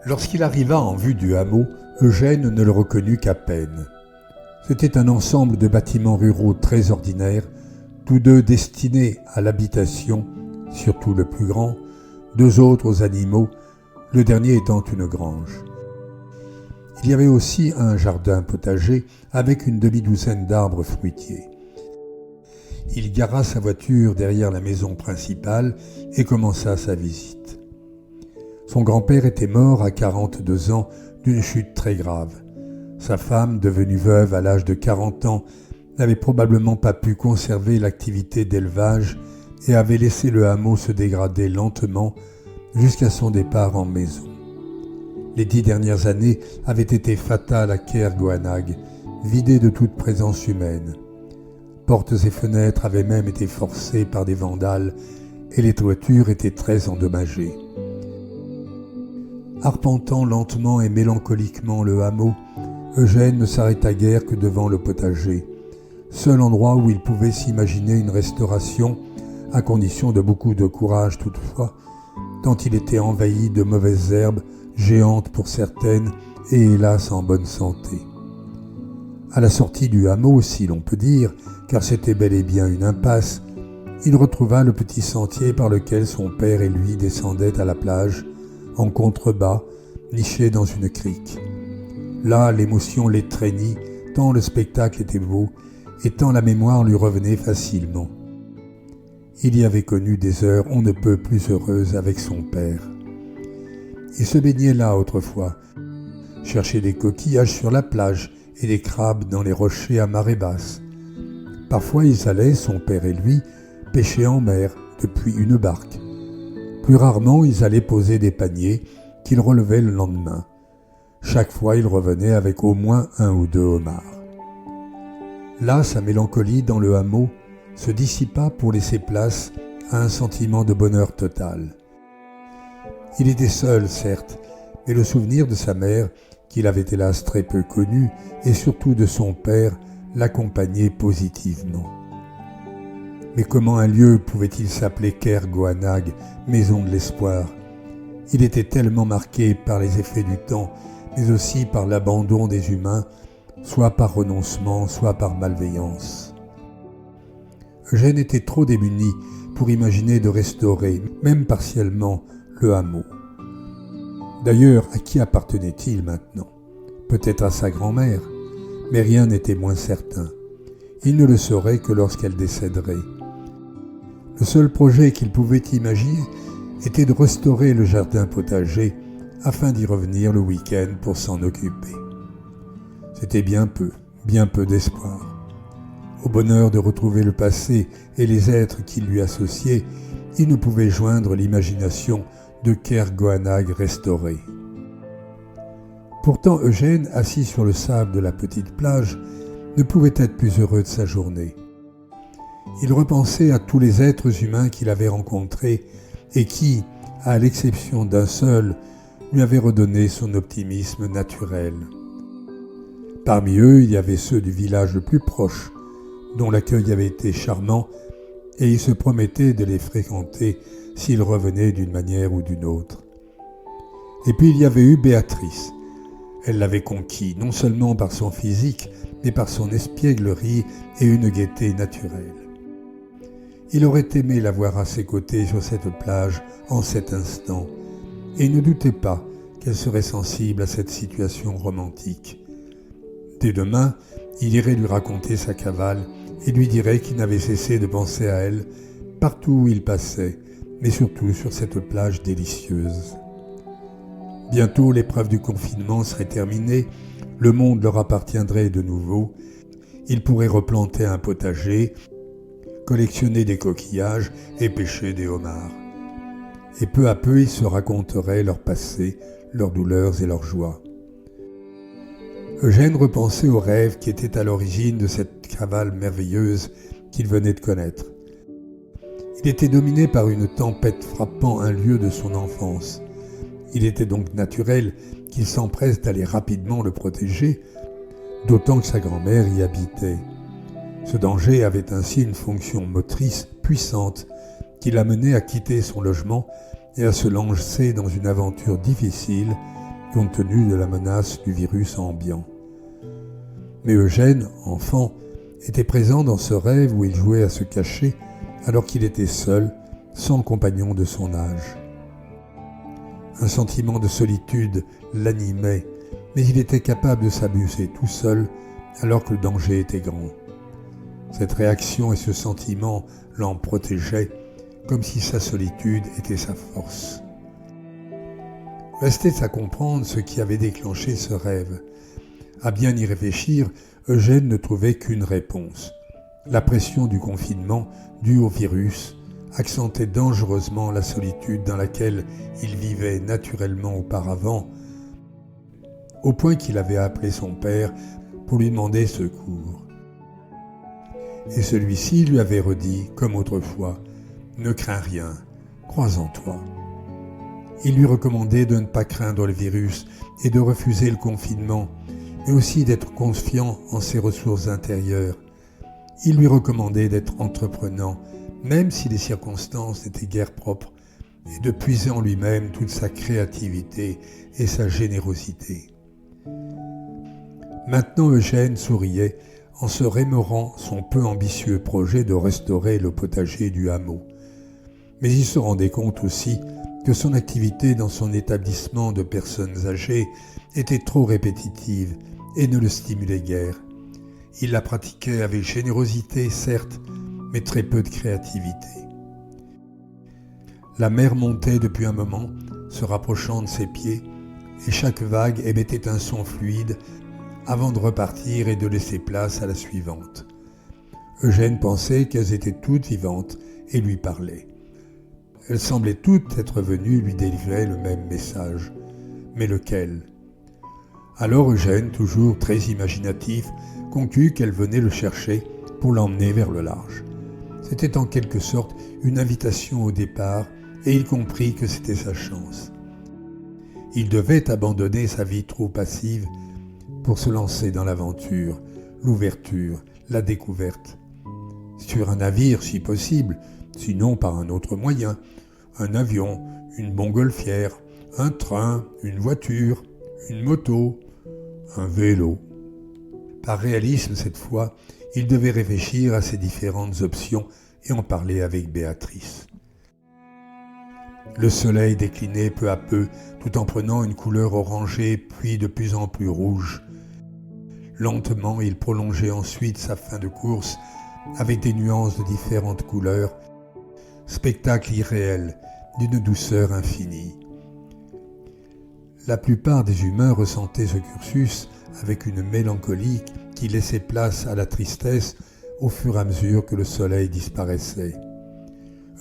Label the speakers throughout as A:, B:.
A: Lorsqu'il arriva en vue du hameau, Eugène ne le reconnut qu'à peine. C'était un ensemble de bâtiments ruraux très ordinaires, tous deux destinés à l'habitation, surtout le plus grand, deux autres aux animaux, le dernier étant une grange. Il y avait aussi un jardin potager avec une demi-douzaine d'arbres fruitiers. Il gara sa voiture derrière la maison principale et commença sa visite. Son grand-père était mort à 42 ans d'une chute très grave. Sa femme, devenue veuve à l'âge de 40 ans, n'avait probablement pas pu conserver l'activité d'élevage et avait laissé le hameau se dégrader lentement jusqu'à son départ en maison. Les 10 dernières années avaient été fatales à Kerguanag, vidées de toute présence humaine. Portes et fenêtres avaient même été forcées par des vandales et les toitures étaient très endommagées. Arpentant lentement et mélancoliquement le hameau, Eugène ne s'arrêta guère que devant le potager, seul endroit où il pouvait s'imaginer une restauration, à condition de beaucoup de courage toutefois, tant il était envahi de mauvaises herbes, géantes pour certaines et hélas en bonne santé. À la sortie du hameau, si l'on peut dire, car c'était bel et bien une impasse, il retrouva le petit sentier par lequel son père et lui descendaient à la plage, en contrebas, niché dans une crique. Là, l'émotion l'étreignit, tant le spectacle était beau, et tant la mémoire lui revenait facilement. Il y avait connu des heures on ne peut plus heureuses avec son père. Il se baignait là autrefois, cherchait des coquillages sur la plage et des crabes dans les rochers à marée basse. Parfois ils allaient, son père et lui, pêcher en mer depuis une barque. Plus rarement ils allaient poser des paniers qu'ils relevaient le lendemain. Chaque fois il revenait avec au moins 1 ou 2 homards. Là, sa mélancolie dans le hameau se dissipa pour laisser place à un sentiment de bonheur total. Il était seul, certes, mais le souvenir de sa mère, qu'il avait hélas très peu connue, et surtout de son père, l'accompagnait positivement. Mais comment un lieu pouvait-il s'appeler Kerguanag, maison de l'espoir? Il était tellement marqué par les effets du temps, mais aussi par l'abandon des humains, soit par renoncement, soit par malveillance. Eugène était trop démuni pour imaginer de restaurer, même partiellement, le hameau. D'ailleurs, à qui appartenait-il maintenant? Peut-être à sa grand-mère, mais rien n'était moins certain. Il ne le saurait que lorsqu'elle décéderait. Le seul projet qu'il pouvait imaginer était de restaurer le jardin potager afin d'y revenir le week-end pour s'en occuper. C'était bien peu d'espoir. Au bonheur de retrouver le passé et les êtres qui lui associaient, il ne pouvait joindre l'imagination de Kerguanag restauré. Pourtant Eugène, assis sur le sable de la petite plage, ne pouvait être plus heureux de sa journée. Il repensait à tous les êtres humains qu'il avait rencontrés et qui, à l'exception d'un seul, lui avaient redonné son optimisme naturel. Parmi eux, il y avait ceux du village le plus proche, dont l'accueil avait été charmant, et il se promettait de les fréquenter s'ils revenaient d'une manière ou d'une autre. Et puis il y avait eu Béatrice. Elle l'avait conquis, non seulement par son physique, mais par son espièglerie et une gaieté naturelle. Il aurait aimé la voir à ses côtés sur cette plage en cet instant, et il ne doutait pas qu'elle serait sensible à cette situation romantique. Dès demain, il irait lui raconter sa cavale et lui dirait qu'il n'avait cessé de penser à elle partout où il passait, mais surtout sur cette plage délicieuse. Bientôt, l'épreuve du confinement serait terminée, le monde leur appartiendrait de nouveau, ils pourraient replanter un potager, collectionner des coquillages et pêcher des homards. Et peu à peu, ils se raconteraient leur passé, leurs douleurs et leurs joies. Eugène repensait aux rêves qui étaient à l'origine de cette cavale merveilleuse qu'il venait de connaître. Il était dominé par une tempête frappant un lieu de son enfance. Il était donc naturel qu'il s'empresse d'aller rapidement le protéger, d'autant que sa grand-mère y habitait. Ce danger avait ainsi une fonction motrice puissante qui l'amenait à quitter son logement et à se lancer dans une aventure difficile, compte tenu de la menace du virus ambiant. Mais Eugène, enfant, était présent dans ce rêve où il jouait à se cacher alors qu'il était seul, sans compagnon de son âge. Un sentiment de solitude l'animait, mais il était capable de s'amuser tout seul alors que le danger était grand. Cette réaction et ce sentiment l'en protégeaient, comme si sa solitude était sa force. Restait à comprendre ce qui avait déclenché ce rêve. À bien y réfléchir, Eugène ne trouvait qu'une réponse. La pression du confinement, due au virus, accentuait dangereusement la solitude dans laquelle il vivait naturellement auparavant, au point qu'il avait appelé son père pour lui demander secours. Et celui-ci lui avait redit, comme autrefois, « Ne crains rien, crois en toi ». Il lui recommandait de ne pas craindre le virus et de refuser le confinement, mais aussi d'être confiant en ses ressources intérieures. Il lui recommandait d'être entreprenant, même si les circonstances n'étaient guère propres, et de puiser en lui-même toute sa créativité et sa générosité. Maintenant Eugène souriait en se remémorant son peu ambitieux projet de restaurer le potager du hameau. Mais il se rendait compte aussi que son activité dans son établissement de personnes âgées était trop répétitive et ne le stimulait guère. Il la pratiquait avec générosité, certes, mais très peu de créativité. La mer montait depuis un moment, se rapprochant de ses pieds, et chaque vague émettait un son fluide avant de repartir et de laisser place à la suivante. Eugène pensait qu'elles étaient toutes vivantes et lui parlaient. Elles semblaient toutes être venues lui délivrer le même message. Mais lequel ? Alors Eugène, toujours très imaginatif, conclut qu'elles venaient le chercher pour l'emmener vers le large. C'était en quelque sorte une invitation au départ, et il comprit que c'était sa chance. Il devait abandonner sa vie trop passive pour se lancer dans l'aventure, l'ouverture, la découverte. Sur un navire si possible, sinon par un autre moyen, un avion, une montgolfière, un train, une voiture, une moto, un vélo. Par réalisme cette fois, il devait réfléchir à ces différentes options et en parler avec Béatrice. Le soleil déclinait peu à peu, tout en prenant une couleur orangée, puis de plus en plus rouge. Lentement, il prolongeait ensuite sa fin de course avec des nuances de différentes couleurs, spectacle irréel, d'une douceur infinie. La plupart des humains ressentaient ce cursus avec une mélancolie qui laissait place à la tristesse au fur et à mesure que le soleil disparaissait.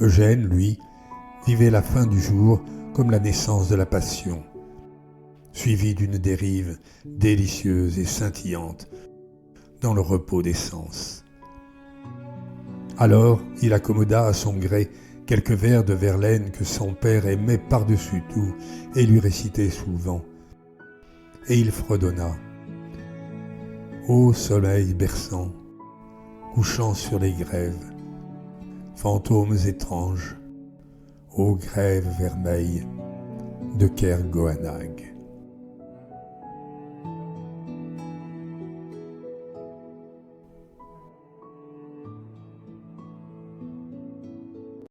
A: Eugène, lui, vivait la fin du jour comme la naissance de la passion, suivie d'une dérive délicieuse et scintillante dans le repos des sens. Alors, il accommoda à son gré quelques vers de Verlaine que son père aimait par-dessus tout et lui récitait souvent. Et il fredonna. Ô soleil berçant, couchant sur les grèves, fantômes étranges, ô grèves vermeilles de Kergoanag.